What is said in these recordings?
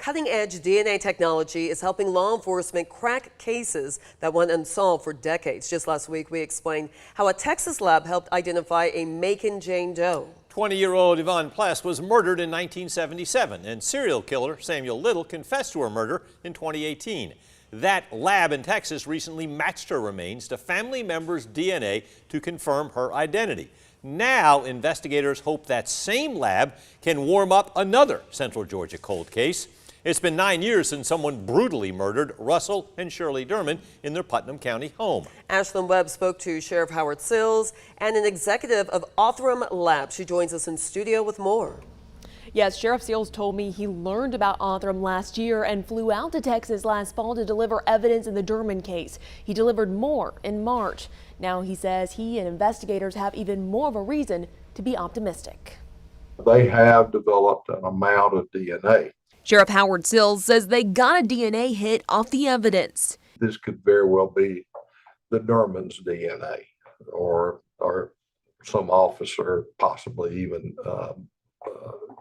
Cutting-edge DNA technology is helping law enforcement crack cases that went unsolved for decades. Just last week, we explained how a Texas lab helped identify a Macon Jane Doe. 20-year-old Yvonne Pless was murdered in 1977, and serial killer Samuel Little confessed to her murder in 2018. That lab in Texas recently matched her remains to family members' DNA to confirm her identity. Now, investigators hope that same lab can warm up another Central Georgia cold case. It's been 9 years since someone brutally murdered Russell and Shirley Dermond in their Putnam County home. Ashlyn Webb spoke to Sheriff Howard Sills and an executive of Othram Lab. She joins us in studio with more. Yes, Sheriff Sills told me he learned about Othram last year and flew out to Texas last fall to deliver evidence in the Dermond case. He delivered more in March. Now he says he and investigators have even more of a reason to be optimistic. They have developed an amount of DNA. Sheriff Howard Sills says they got a DNA hit off the evidence. This could very well be the Dermond's DNA, or some officer possibly even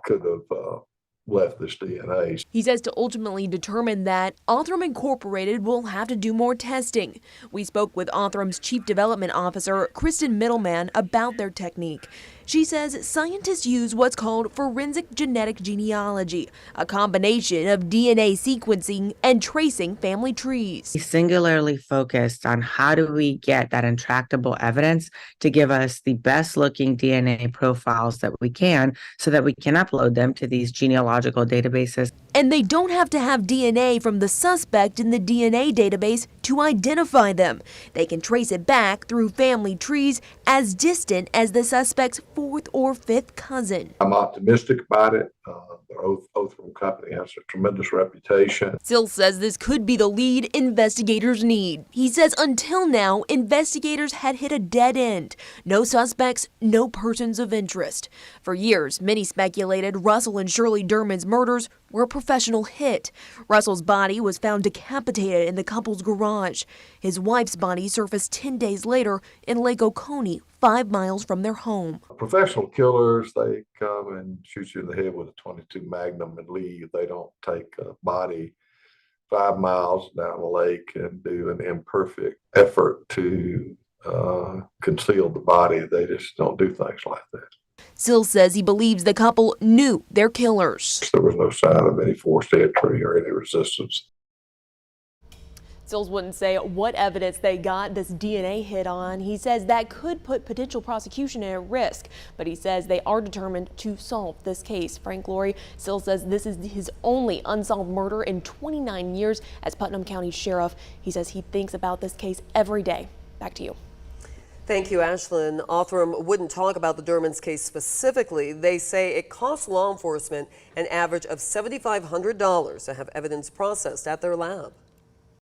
could have left this DNA. He says to ultimately determine that, Othram Incorporated will have to do more testing. We spoke with Othram's Chief Development Officer, Kristen Middleman, about their technique. She says scientists use what's called forensic genetic genealogy, a combination of DNA sequencing and tracing family trees. We singularly focused on how do we get that intractable evidence to give us the best looking DNA profiles that we can so that we can upload them to these genealogical databases. And they don't have to have DNA from the suspect in the DNA database to identify them. They can trace it back through family trees as distant as the suspect's fourth or fifth cousin. I'm optimistic about it. The Othram company has a tremendous reputation. Sills says this could be the lead investigators need. He says until now, investigators had hit a dead end. No suspects, no persons of interest. For years, many speculated Russell and Shirley Dermond's murders were a professional hit. Russell's body was found decapitated in the couple's garage. His wife's body surfaced 10 days later in Lake Oconee, 5 miles from their home. Professional killers, they come and shoot you in the head with a .22 Magnum and leave. They don't take a body 5 miles down the lake and do an imperfect effort to conceal the body. They just don't do things like that. Sills says he believes the couple knew their killers. There was no sign of any forced entry or any resistance. Sills wouldn't say what evidence they got this DNA hit on. He says that could put potential prosecution at risk, but he says they are determined to solve this case. Frank Laurie, Sills says this is his only unsolved murder in 29 years as Putnam County Sheriff. He says he thinks about this case every day. Back to you. Thank you, Ashlyn. Othram wouldn't talk about the Dermond's case specifically. They say it costs law enforcement an average of $7,500 to have evidence processed at their lab.